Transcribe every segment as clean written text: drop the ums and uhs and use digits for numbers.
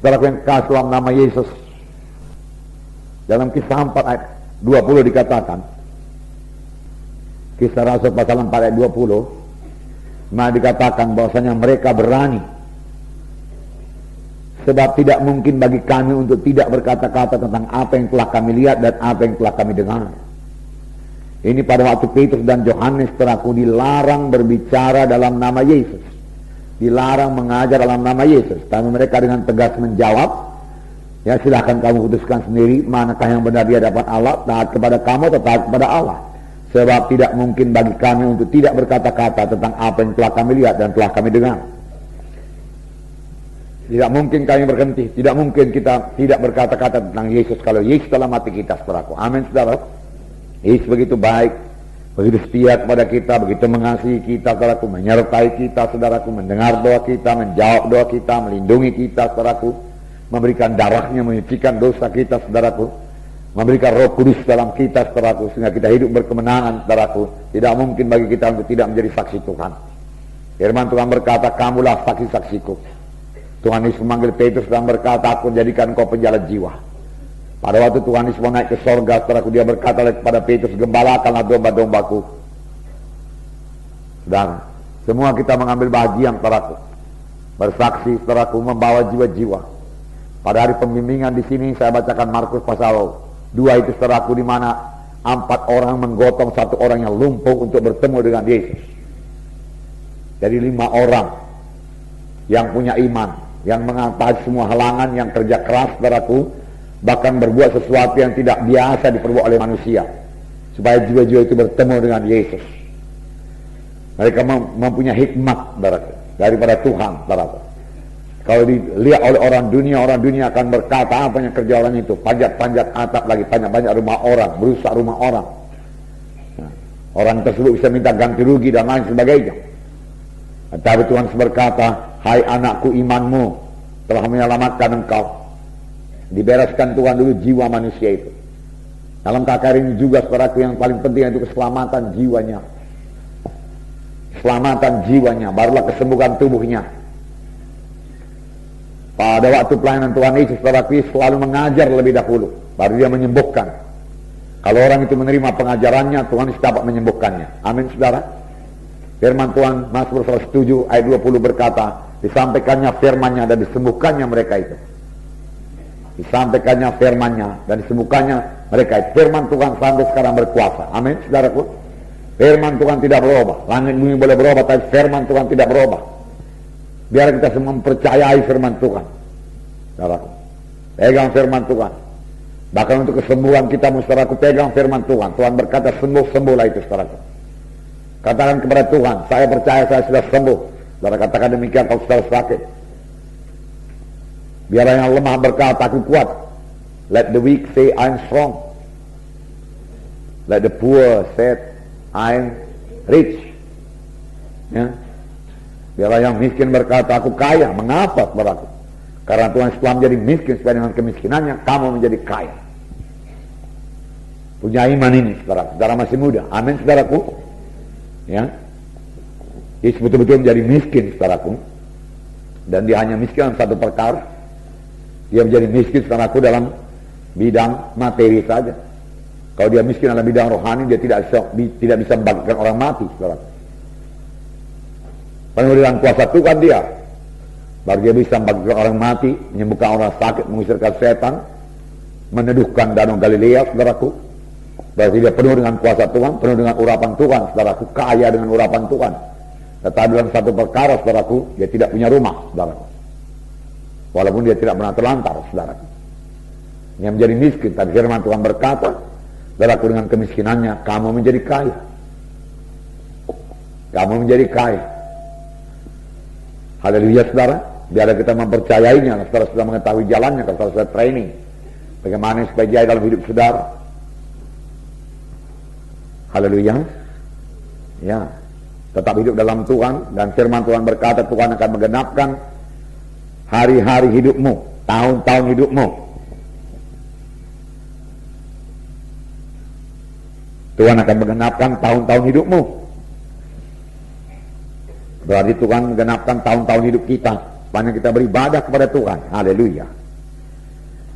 Saudaraku yang kasih dalam nama Yesus, dalam Kisah 4 ayat 20 dikatakan, Kisah Rasul pasal 4 ayat 20, maka dikatakan bahwasanya mereka berani, sebab tidak mungkin bagi kami untuk tidak berkata-kata tentang apa yang telah kami lihat dan apa yang telah kami dengar. Ini pada waktu Petrus dan Yohanes saudaraku dilarang berbicara dalam nama Yesus, dilarang mengajar dalam nama Yesus, tapi mereka dengan tegas menjawab, ya silahkan kamu putuskan sendiri manakah yang benar di hadapan Allah, taat kepada kamu atau taat kepada Allah. Sebab tidak mungkin bagi kami untuk tidak berkata-kata tentang apa yang telah kami lihat dan telah kami dengar. Tidak mungkin kami berhenti, tidak mungkin kita tidak berkata-kata tentang Yesus kalau Yesus dalam hati kita, saudaraku. Amin, saudara. Yesus begitu baik, begitu setia kepada kita, begitu mengasihi kita, saudaraku, menyertai kita, saudaraku, mendengar doa kita, menjawab doa kita, melindungi kita, saudaraku, memberikan darahnya, menyucikan dosa kita, saudaraku, memberikan Roh Kudus dalam kita, saudaraku, sehingga kita hidup berkemenangan, saudaraku. Tidak mungkin bagi kita untuk tidak menjadi saksi Tuhan. Firman Tuhan berkata, kamulah saksi-saksiku. Tuhan Yesus memanggil Petrus dan berkata, aku jadikan kau penjala jiwa. Pada waktu Tuhan Yesus mau naik ke sorga, saudaraku, dia berkata kepada Petrus, gembalakanlah domba-dombaku. Dan semua kita mengambil bagian, saudaraku, bersaksi, saudaraku, membawa jiwa-jiwa. Pada hari pembimbingan di sini saya bacakan Markus pasal 2 itu, saudaraku, di mana 4 orang menggotong 1 orang yang lumpuh untuk bertemu dengan Yesus. Jadi 5 orang yang punya iman, yang mengatasi semua halangan, yang kerja keras, saudaraku, bahkan berbuat sesuatu yang tidak biasa diperbuat oleh manusia, supaya jiwa-jiwa itu bertemu dengan Yesus. Mereka mempunyai hikmat, saudaraku, daripada Tuhan, saudaraku. Kalau dilihat oleh orang dunia akan berkata, apa yang kerja orang itu? Panjat-panjat atap lagi, panjat-panjat rumah orang, merusak rumah orang. Nah, orang tersebut bisa minta ganti rugi dan lain sebagainya. Tapi Tuhan berkata, hai anakku, imanmu telah menyelamatkan engkau. Dibereskan Tuhan dulu jiwa manusia itu. Dalam kakar ini juga, saudaraku, yang paling penting itu keselamatan jiwanya. Keselamatan jiwanya, barulah kesembuhan tubuhnya. Pada waktu pelayanan Tuhan Yesus, saudaraku, selalu mengajar lebih dahulu, baru dia menyembuhkan. Kalau orang itu menerima pengajarannya, Tuhan Yesus dapat menyembuhkannya. Amin, saudara. Firman Tuhan Mazmur 107 ayat 20 berkata, disampaikannya firman-Nya dan disembuhkannya mereka itu. Disampaikannya firman-Nya dan disembuhkannya mereka itu. Firman Tuhan sampai sekarang berkuasa. Amin, saudaraku. Firman Tuhan tidak berubah. Langit bumi boleh berubah, tapi firman Tuhan tidak berubah. Biar kita semua mempercayai firman Tuhan, saudaraku. Pegang firman Tuhan. Bahkan untuk kesembuhan kita, saudaraku, pegang firman Tuhan. Tuhan berkata, sembuh-sembuhlah itu, saudaraku. Katakan kepada Tuhan, saya percaya saya sudah sembuh. Saudara katakan demikian kalau sudah sakit. Biar yang lemah berkata, aku kuat. Let the weak say, I'm strong. Let the poor say, I'm rich. Ya. Biar yang miskin berkata, aku kaya. Mengapa, saudaraku? Karena Tuhan setelah menjadi miskin, supaya dengan kemiskinannya kamu menjadi kaya. Punya iman ini, saudara. Saudara masih muda. Amin, saudaraku. Ya, Yesus betul-betul menjadi miskin, saudaraku, dan dia hanya miskin dalam satu perkara. Dia menjadi miskin, saudaraku, dalam bidang materi saja. Kalau dia miskin dalam bidang rohani, dia tidak bisa membangkitkan orang mati, saudaraku. Penuh dengan kuasa Tuhan dia, baru dia bisa membangkitkan orang mati, menyembuhkan orang sakit, mengusirkan setan, meneduhkan danau Galilea, saudaraku. Berarti dia penuh dengan kuasa Tuhan, penuh dengan urapan Tuhan, saudaraku, kaya dengan urapan Tuhan. Tetapi dalam satu perkara, saudaraku, dia tidak punya rumah, saudaraku. Walaupun dia tidak pernah terlantar, saudaraku. Dia menjadi miskin, tapi firman Tuhan berkata, saudaraku, dengan kemiskinannya, kamu menjadi kaya. Kamu menjadi kaya. Haleluya, saudara. Biar kita mempercayainya, saudara sudah mengetahui jalannya, kalau saudara sudah training. Bagaimana supaya jaya dalam hidup saudara. Haleluya. Ya, tetap hidup dalam Tuhan, dan firman Tuhan berkata Tuhan akan menggenapkan hari-hari hidupmu, tahun-tahun hidupmu. Tuhan akan menggenapkan tahun-tahun hidupmu. Berarti Tuhan menggenapkan tahun-tahun hidup kita, supaya kita beribadah kepada Tuhan. Haleluya.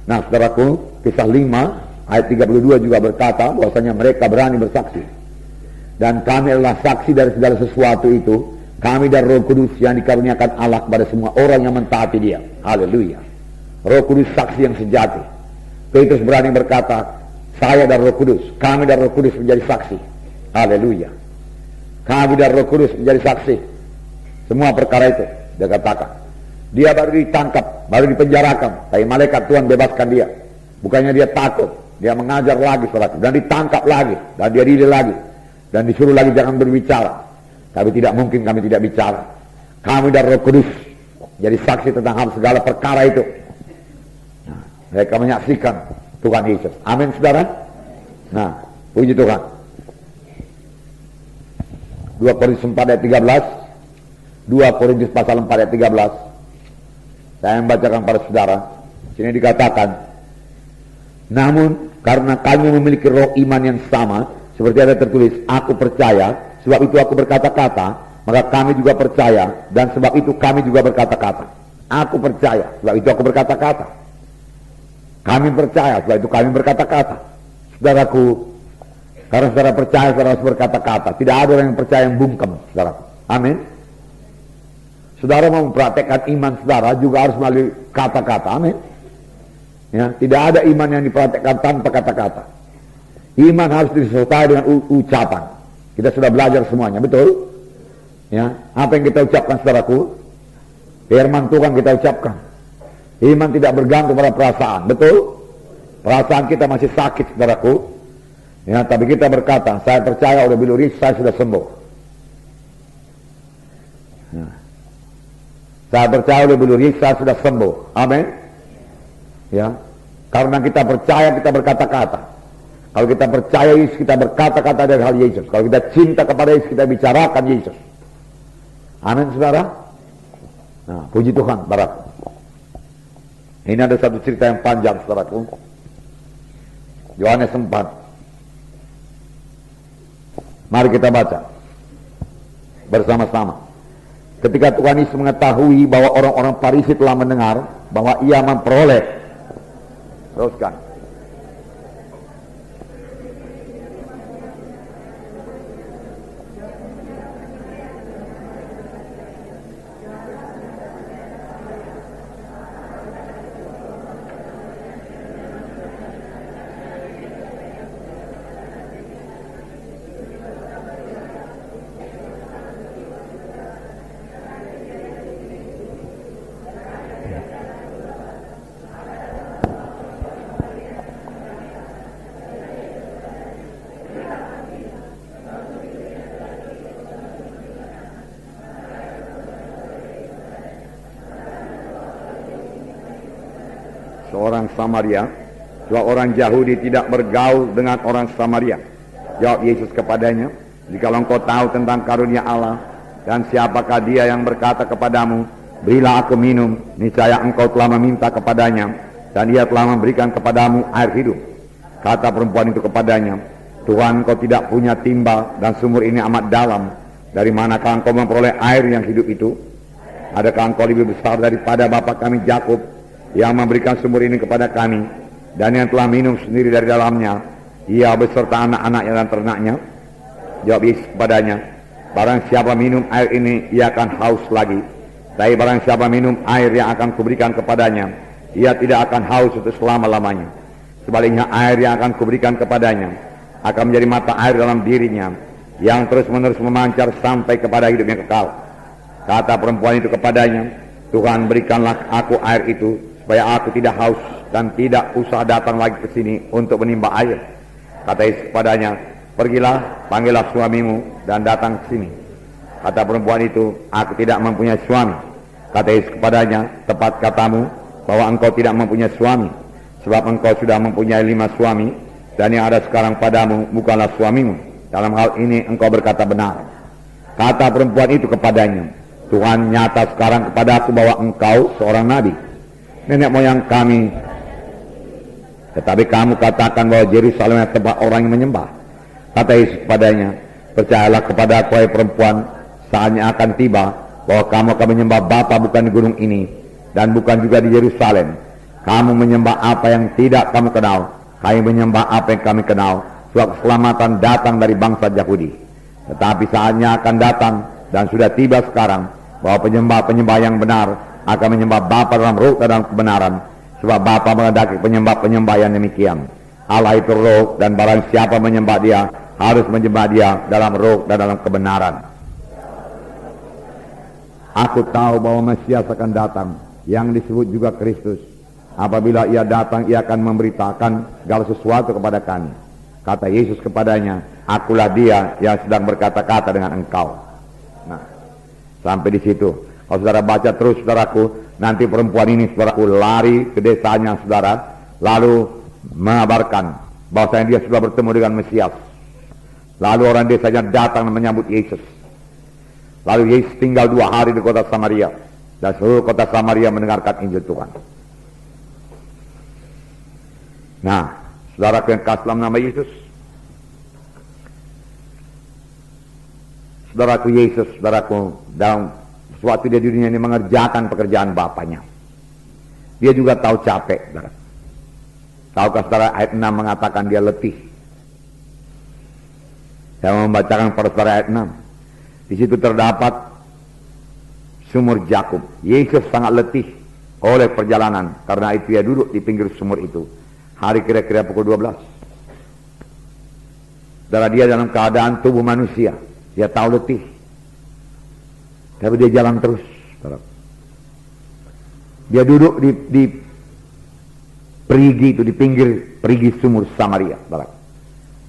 Nah, saudaraku, kisah 5 ayat 32 juga berkata bahwasanya mereka berani bersaksi. Dan kami adalah saksi dari segala sesuatu itu. Kami dan Roh Kudus yang dikaruniakan Allah kepada semua orang yang mentaati Dia. Haleluya. Roh Kudus saksi yang sejati. Petrus berani berkata, saya dan Roh Kudus, kami dan Roh Kudus menjadi saksi. Haleluya. Kami dan Roh Kudus menjadi saksi. Semua perkara itu dia katakan. Dia baru ditangkap, baru dipenjarakan, tapi malaikat Tuhan bebaskan dia. Bukannya dia takut, dia mengajar lagi saudara, dan ditangkap lagi, dan dia diri lagi, dan disuruh lagi jangan berbicara. Tapi tidak mungkin kami tidak bicara. Kami dan Roh Kudus jadi saksi tentang hal segala perkara itu. Nah, mereka menyaksikan Tuhan Yesus. Amin saudara. Nah, puji Tuhan. 2 Korintus 4 ayat 13. 2 Korintus pasal 4 ayat 13. Saya membacakan pada saudara. Sini dikatakan, namun karena kami memiliki roh iman yang sama, seperti ada tertulis, aku percaya, sebab itu aku berkata-kata, maka kami juga percaya, dan sebab itu kami juga berkata-kata. Aku percaya, sebab itu aku berkata-kata. Kami percaya, sebab itu kami berkata-kata. Saudaraku, karena saudara percaya, saudara harus berkata-kata. Tidak ada orang yang percaya yang bungkam, saudaraku. Amin. Saudara mau mempraktekkan iman saudara juga harus melalui kata-kata. Amin. Ya, tidak ada iman yang dipraktekkan tanpa kata-kata. Iman harus disertai dengan ucapan. Kita sudah belajar semuanya, betul? Ya, apa yang kita ucapkan saudaraku? Firman Tuhan kita ucapkan. Iman tidak bergantung pada perasaan, betul? Perasaan kita masih sakit saudaraku. Ya, tapi kita berkata, saya percaya oleh biluris saya sudah sembuh. Nah, saya percaya oleh biluris saya sudah sembuh. Amin. Ya, karena kita percaya kita berkata-kata. Kalau kita percaya Yesus kita berkata-kata dari hal Yesus. Kalau kita cinta kepada Yesus kita bicarakan Yesus. Amin saudara. Nah, puji Tuhan barak. Ini ada satu cerita yang panjang saudaraku. Yohanes 4. Mari kita baca bersama-sama. Ketika Tuhan Yesus mengetahui bahwa orang-orang Farisi telah mendengar bahwa ia memperoleh, teruskan. Seorang Samaria, sebab orang Yahudi tidak bergaul dengan orang Samaria. Jawab Yesus kepadanya, jikalau engkau tahu tentang karunia Allah dan siapakah dia yang berkata kepadamu, berilah aku minum, niscaya engkau telah meminta kepadanya dan ia telah memberikan kepadamu air hidup. Kata perempuan itu kepadanya, Tuhan, engkau tidak punya timba dan sumur ini amat dalam. Dari manakah engkau memperoleh air yang hidup itu? Adakah engkau lebih besar daripada bapa kami Yakub yang memberikan sumur ini kepada kami dan yang telah minum sendiri dari dalamnya, ia beserta anak-anaknya dan ternaknya? Jawab Yesus kepadanya, barang siapa minum air ini ia akan haus lagi, tapi barang siapa minum air yang akan kuberikan kepadanya, ia tidak akan haus untuk selama-lamanya. Sebaliknya air yang akan kuberikan kepadanya akan menjadi mata air dalam dirinya yang terus-menerus memancar sampai kepada hidup yang kekal. Kata perempuan itu kepadanya, Tuhan, berikanlah aku air itu supaya aku tidak haus dan tidak usah datang lagi ke sini untuk menimba air. Kata Yesus kepadanya, pergilah, panggillah suamimu dan datang ke sini. Kata perempuan itu, aku tidak mempunyai suami. Kata Yesus kepadanya, tepat katamu bahwa engkau tidak mempunyai suami, sebab engkau sudah mempunyai 5 suami dan yang ada sekarang padamu bukanlah suamimu. Dalam hal ini engkau berkata benar. Kata perempuan itu kepadanya, Tuhan, nyata sekarang kepada aku bahwa engkau seorang nabi. Nenek moyang kami, tetapi kamu katakan bahwa Yerusalem adalah tempat orang yang menyembah. Kata Yesus kepadanya, percayalah kepada aku, hai perempuan, saatnya akan tiba bahwa kamu akan menyembah Bapa bukan di gunung ini dan bukan juga di Yerusalem. Kamu menyembah apa yang tidak kamu kenal, kami menyembah apa yang kami kenal. Sebab keselamatan datang dari bangsa Yahudi. Tetapi saatnya akan datang dan sudah tiba sekarang bahwa penyembah-penyembah yang benar akan menyembah Bapa dalam roh dan dalam kebenaran. Sebab Bapa menghendaki penyembah-penyembah yang demikian. Allah itu roh, dan barang siapa menyembah dia harus menyembah dia dalam roh dan dalam kebenaran. Aku tahu bahwa Mesias akan datang, yang disebut juga Kristus. Apabila ia datang, ia akan memberitakan segala sesuatu kepada kami. Kata Yesus kepadanya, akulah dia yang sedang berkata-kata dengan engkau. Nah, sampai di situ. Kalau saudara baca terus, saudaraku, nanti perempuan ini, saudaraku, lari ke desanya, saudara, lalu mengabarkan bahwasanya dia sudah bertemu dengan Mesias. Lalu orang desanya datang menyambut Yesus. Lalu Yesus tinggal 2 hari di kota Samaria, dan seluruh kota Samaria mendengarkan Injil Tuhan. Nah, saudara yang kasih dalam nama Yesus, saudaraku Yesus, saudaraku, dalam suatu dia di dunia ini mengerjakan pekerjaan Bapaknya. Dia juga tahu capek, saudara. Tahukah saudara, ayat 6 mengatakan dia letih. Saya membacakan pada saudara ayat 6. Di situ terdapat sumur Jakub. Yesus sangat letih oleh perjalanan, karena itu ia duduk di pinggir sumur itu. Hari kira-kira pukul 12. Saudara, dia dalam keadaan tubuh manusia. Dia tahu letih. Tapi dia jalan terus. Saudara. Dia duduk di perigi itu, di pinggir perigi sumur Samaria. Saudara.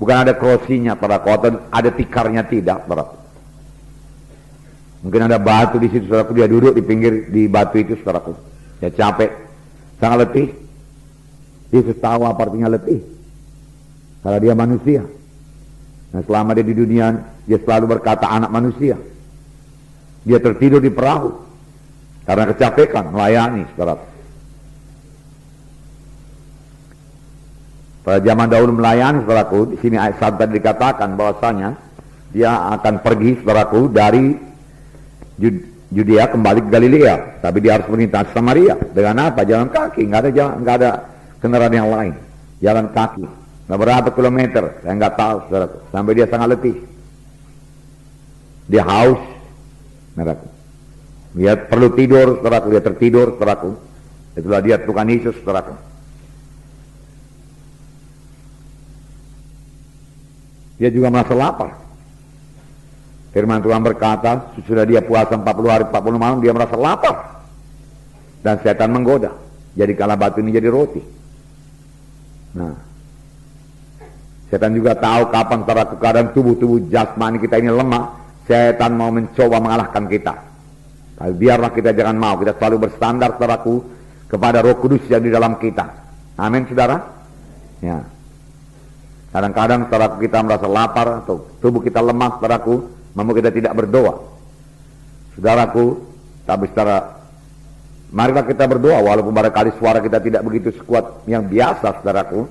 Bukan ada krosinya, saudara, ada tikarnya, tidak. Saudara. Mungkin ada batu di situ, saudara. Dia duduk di pinggir, di batu itu, saudara. Dia capek, sangat letih. Yesus tahu apa artinya letih, karena dia manusia. Nah, selama dia di dunia, dia selalu berkata anak manusia. Dia tertidur di perahu karena kecapekan melayani, saudara. Pada zaman dahulu melayani, saudaraku, di sini ayat 1 tadi dikatakan bahwasanya dia akan pergi, saudaraku, dari Yudea kembali ke Galilea, tapi dia harus melintasi Samaria. Dengan apa? Jalan kaki, nggak ada kendaraan yang lain, jalan kaki. Nah, berapa kilometer? Saya nggak tahu, saudaraku. Sampai dia sangat letih. Dia haus, saudaraku. Dia perlu tidur, saudaraku. Dia tertidur, saudaraku. Itulah dia Tuhan Yesus, saudaraku. Dia juga merasa lapar. Firman Tuhan berkata, sudah dia puasa 40 hari 40 malam, dia merasa lapar. Dan setan menggoda. Jadi kala batu ini jadi roti. Nah, setan juga tahu kapan keadaan tubuh jasmani kita ini lemah. Setan mau mencoba mengalahkan kita. Tapi biarlah kita jangan mau. Kita selalu bersandar, saudaraku, kepada Roh Kudus yang di dalam kita. Amin, saudara. Ya. Kadang-kadang, saudaraku, kita merasa lapar atau tubuh kita lemah, saudaraku, membuat kita tidak berdoa. Saudaraku, tapi saudara, marilah kita berdoa, walaupun barangkali suara kita tidak begitu sekuat yang biasa, saudaraku.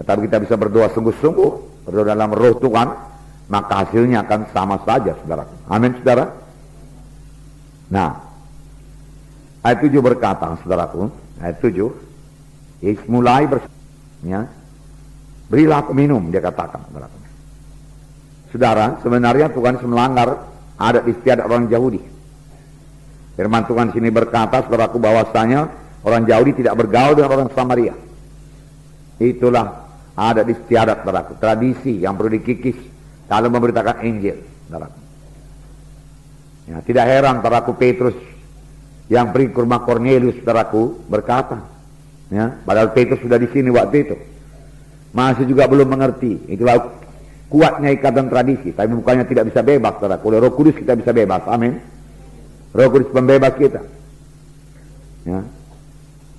Tetapi kita bisa berdoa sungguh-sungguh, berdoa dalam roh Tuhan, maka hasilnya akan sama saja, saudaraku. Amin, saudara. Nah, ayat 7 berkata, saudaraku, ayat 7, Yesus mulai ya, berilah aku minum, dia katakan, saudaraku. Saudara, sebenarnya Tuhan melanggar adat istiadat orang Yahudi. Firman Tuhan sini berkata, saudaraku, bahwasanya orang Yahudi tidak bergaul dengan orang Samaria. Itulah adat istiadat, saudaraku, tradisi yang perlu dikikis kalau memberitakan Injil, saudaraku. Ya, tidak heran, saudaraku, Petrus yang pergi ke rumah Kornelius, saudaraku, berkata, ya, padahal Petrus sudah di sini waktu itu, masih juga belum mengerti. Itulah kuatnya ikatan tradisi, tapi bukannya tidak bisa bebas, saudaraku. Oleh Roh Kudus kita bisa bebas, amin. Roh Kudus pembebas kita. Ya.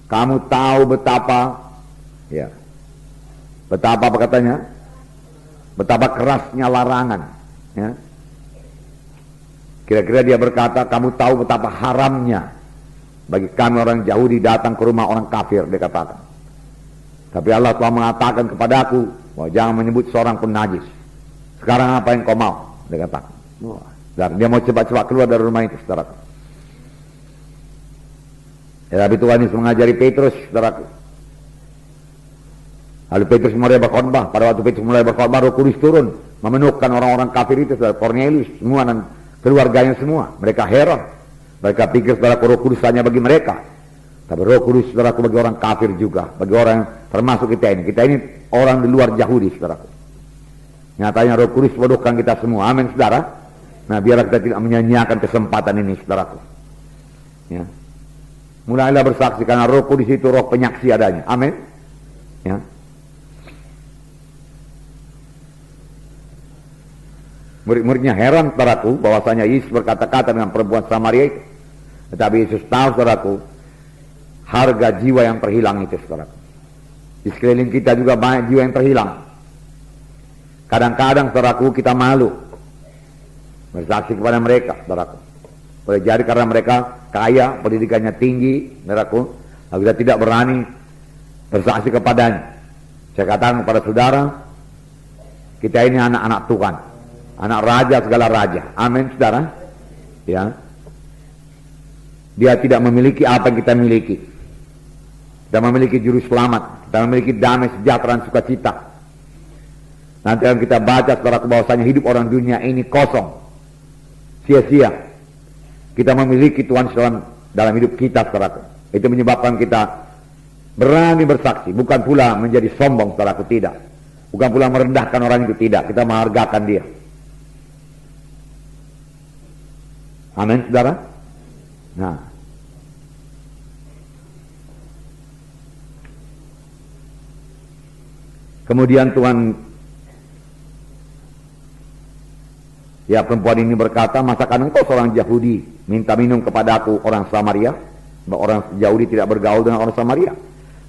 Kamu tahu betapa, ya, betapa apa katanya? Betapa kerasnya larangan. Ya. Kira-kira dia berkata, kamu tahu betapa haramnya bagi kami orang Yahudi datang ke rumah orang kafir, dia katakan. Tapi Allah telah mengatakan kepadaku, bahwa jangan menyebut seorang pun najis. Sekarang apa yang kau mau? Dia katakan. Dan dia mau cepat-cepat keluar dari rumah itu, saudaraku. Ya, tapi Tuhan Yesus mengajari Petrus, saudaraku. Lalu Petrus mulai berkhotbah. Pada waktu Petrus mulai berkhotbah, Roh Kudus turun memenuhkan orang-orang kafir itu, saudara, Cornelius semua dan keluarganya semua. Mereka heran. Mereka pikir, saudara, Roh Kudus hanya bagi mereka. Tapi Roh Kudus, saudara, bagi orang kafir juga, bagi orang yang termasuk kita ini. Kita ini orang di luar Yahudi, saudara. Nyatanya Roh Kudus memenuhkan kita semua. Amin, saudara. Nah, biarlah kita tidak menyanyiakan kesempatan ini, saudaraku. Ya. Mulailah bersaksi karena Roh Kudus itu roh penyaksi adanya. Amin. Ya. Murid-muridnya heran, saudaraku, bahwasanya Yesus berkata-kata dengan perempuan Samaria itu. Tetapi Yesus tahu, saudaraku, harga jiwa yang terhilang itu, saudaraku. Di sekeliling kita juga banyak jiwa yang terhilang. Kadang-kadang, saudaraku, kita malu bersaksi kepada mereka, saudaraku. Boleh jadi karena mereka kaya, pendidikannya tinggi, saudaraku, lalu kita tidak berani bersaksi kepadanya. Saya katakan kepada saudara, kita ini anak-anak Tuhan, anak raja segala raja. Amin, saudara. Ya. Dia tidak memiliki apa yang kita miliki. Kita memiliki juru selamat, kita memiliki damai, sejahtera, dan sukacita. Nanti akan kita baca, saudara, bahwasanya hidup orang dunia ini kosong, sia-sia. Kita memiliki Tuhan dalam hidup kita, saudara. Itu menyebabkan kita berani bersaksi, bukan pula menjadi sombong, saudara, tidak. Bukan pula merendahkan orang itu, tidak. Kita menghargakan dia. Amin, saudara. Nah, kemudian Tuhan, ya, perempuan ini berkata, masakan engkau seorang Yahudi minta minum kepadaku orang Samaria? Orang Yahudi tidak bergaul dengan orang Samaria.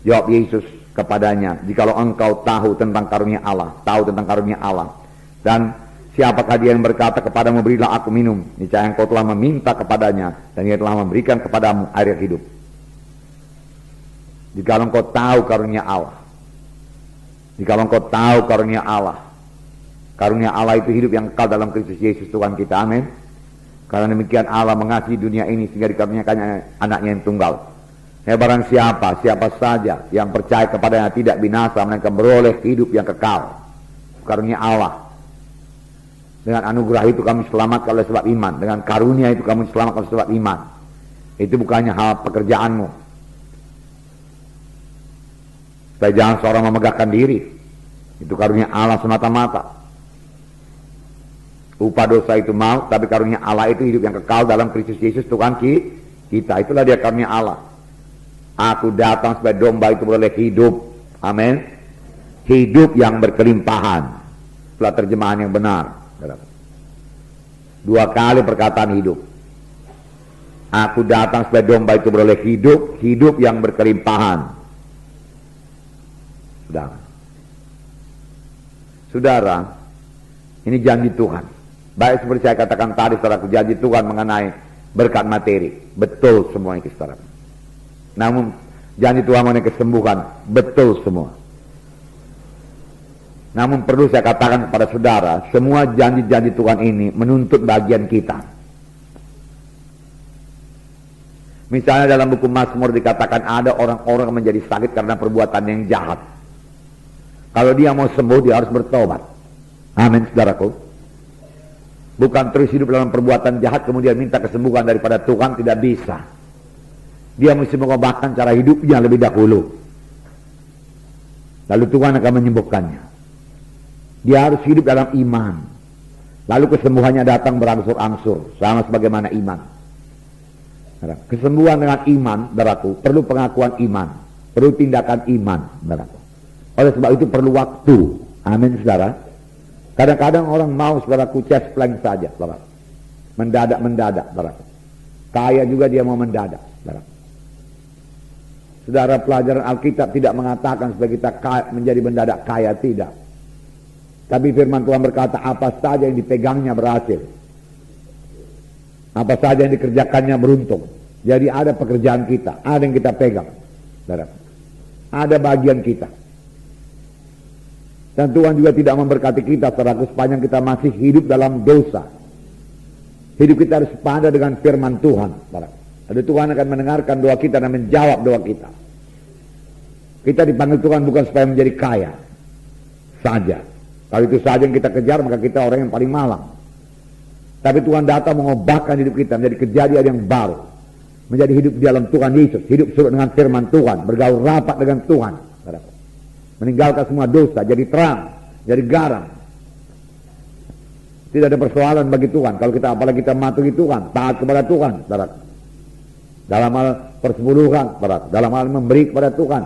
Jawab Yesus kepadanya, jikalau engkau tahu tentang karunia Allah, dan siapakah dia yang berkata kepadamu, berilah aku minum? Niscaya engkau telah meminta kepadanya, dan dia telah memberikan kepadamu air hidup. Jikalau engkau tahu karunia Allah, karunia Allah itu hidup yang kekal dalam Kristus Yesus Tuhan kita. Amin. Karena demikian Allah mengasihi dunia ini sehingga dikaruniakannya anaknya yang tunggal. Ya, barang siapa saja yang percaya kepadanya tidak binasa, melainkan beroleh hidup yang kekal. Karunia Allah. Dengan anugerah itu kami selamatkan oleh sebab iman. Dengan karunia itu kami selamatkan oleh sebab iman. Itu bukannya hal pekerjaanmu. Supaya jangan seorang memegahkan diri. Itu karunia Allah semata-mata. Upah dosa itu maut, tapi karunia Allah itu hidup yang kekal dalam Kristus Yesus Tuhan kita. Itulah dia karunia Allah. Aku datang supaya domba itu beroleh hidup. Amin. Hidup yang berkelimpahan. Itulah terjemahan yang benar. Dua kali perkataan hidup. Aku datang supaya domba itu beroleh hidup, hidup yang berkelimpahan. Saudara, ini janji Tuhan. Baik seperti saya katakan tadi, saudaraku, janji Tuhan mengenai berkat materi. Betul semua itu, saudaraku. Namun janji Tuhan mengenai kesembuhan, betul semua. Namun perlu saya katakan kepada saudara, semua janji-janji Tuhan ini menuntut bagian kita. Misalnya dalam buku Mazmur dikatakan ada orang-orang menjadi sakit karena perbuatan yang jahat. Kalau dia mau sembuh, dia harus bertobat. Amin, saudaraku. Bukan terus hidup dalam perbuatan jahat kemudian minta kesembuhan daripada Tuhan, tidak bisa. Dia mesti mengubahkan cara hidupnya lebih dahulu. Lalu Tuhan akan menyembuhkannya. Dia harus hidup dalam iman. Lalu kesembuhannya datang berangsur-angsur, sama sebagaimana iman. Kesembuhan dengan iman, saudaraku, perlu pengakuan iman, perlu tindakan iman, saudaraku. Oleh sebab itu perlu waktu. Amin, saudara. Kadang-kadang orang mau, saudaraku, cespleng saja, saudara. Mendadak, saudara. Kaya juga dia mau mendadak, saudara. Saudara, pelajaran Alkitab tidak mengatakan supaya kita menjadi mendadak kaya, tidak. Tapi firman Tuhan berkata, apa saja yang dipegangnya berhasil. Apa saja yang dikerjakannya beruntung. Jadi ada pekerjaan kita, ada yang kita pegang, saudara. Ada bagian kita. Dan Tuhan juga tidak memberkati kita, saudara, sepanjang kita masih hidup dalam dosa. Hidup kita harus sepadan dengan firman Tuhan, saudara. Lalu Tuhan akan mendengarkan doa kita dan menjawab doa kita. Kita dipanggil Tuhan bukan supaya menjadi kaya saja. Kalau itu saja yang kita kejar, maka kita orang yang paling malang. Tapi Tuhan datang mengubahkan hidup kita menjadi kejadian yang baru, menjadi hidup di dalam Tuhan Yesus, hidup surut dengan firman Tuhan, bergaul rapat dengan Tuhan, meninggalkan semua dosa, jadi terang, jadi garam. Tidak ada persoalan bagi Tuhan kalau kita, apalagi kita mematuhi Tuhan, taat kepada Tuhan, dalam hal persepuluhan, dalam hal memberi kepada Tuhan,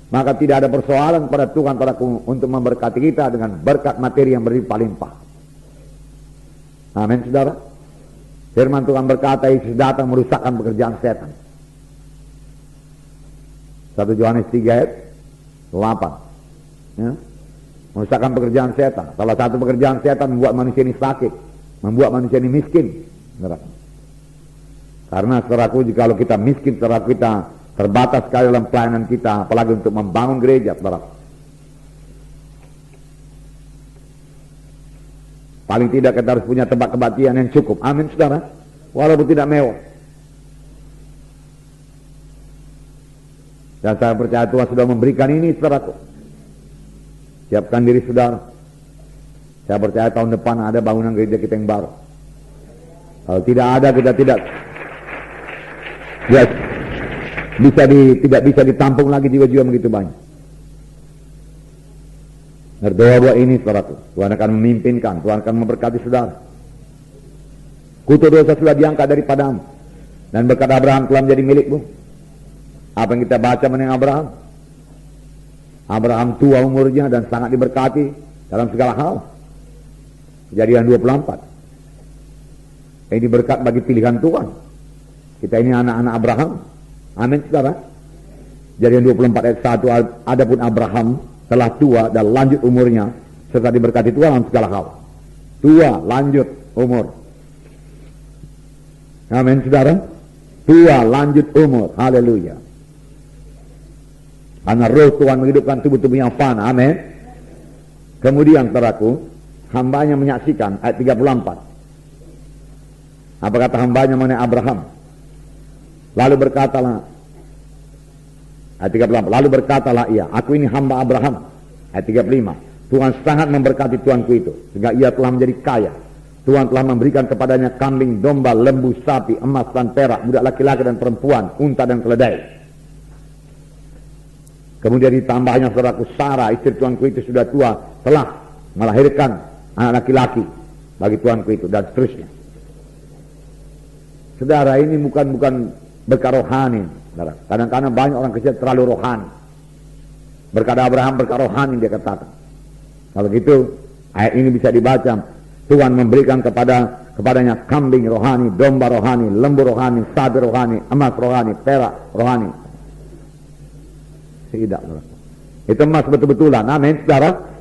maka tidak ada persoalan pada Tuhan untuk memberkati kita dengan berkat materi yang berlimpah-limpah. Amin, saudara. Firman Tuhan berkata, Yesus datang merusakkan pekerjaan setan. 1 Yohanes 3 ayat 8. Ya. Merusakkan pekerjaan setan. Salah satu pekerjaan setan membuat manusia ini sakit, membuat manusia ini miskin. Karena saudaraku, jika kita miskin, saudaraku, kita terbatas sekali dalam pelayanan kita, apalagi untuk membangun gereja, saudara. Paling tidak kita harus punya tempat kebaktian yang cukup. Amin, saudara. Walaupun tidak mewah. Dan saya percaya Tuhan sudah memberikan ini, saudaraku. Siapkan diri, saudara. Saya percaya tahun depan ada bangunan gereja kita yang baru. Kalau tidak ada, kita tidak tidak bisa ditampung lagi jiwa-jiwa begitu banyak. Berdoa buat ini, saudaraku. Tuhan akan memimpinkan, Tuhan akan memberkati saudara. Kutuk dosa sudah diangkat daripadamu, dan berkat Abraham telah menjadi milikmu. Apa yang kita baca mengenai Abraham? Abraham tua umurnya dan sangat diberkati dalam segala hal. Kejadian 24. Ini berkat bagi pilihan Tuhan. Kita ini anak-anak Abraham. Amin, saudara. Kejadian 24 ayat 1. Adapun Abraham telah tua dan lanjut umurnya, serta diberkati Tuhan dalam segala hal. Tua, lanjut umur. Amin, saudara. Tua, lanjut umur. Haleluya. Karena roh Tuhan menghidupkan tubuh-tubuh yang fana. Amin. Kemudian, saudaraku, hambanya menyaksikan, ayat 34. Apa kata hambanya mengenai Abraham? Lalu berkatalah, ayat 38, lalu berkatalah ia, aku ini hamba Abraham. Ayat 35, Tuhan sangat memberkati tuanku itu, sehingga ia telah menjadi kaya. Tuhan telah memberikan kepadanya kambing, domba, lembu, sapi, emas dan perak, budak laki-laki dan perempuan, unta dan keledai. Kemudian ditambahnya, saudaraku, Sarah, istri tuanku itu sudah tua, telah melahirkan anak laki-laki bagi tuanku itu, dan seterusnya. Saudara, ini bukan berkat rohani. Kadang-kadang banyak orang kecil terlalu rohani. Berkat Abraham berkat rohani, dia katakan. Kalau gitu, ayat ini bisa dibaca. Tuhan memberikan kepadanya kambing rohani, domba rohani, lembu rohani, sapi rohani, emas rohani, perak rohani. Tidak, itu emas betul-betulan. Amin, saudara.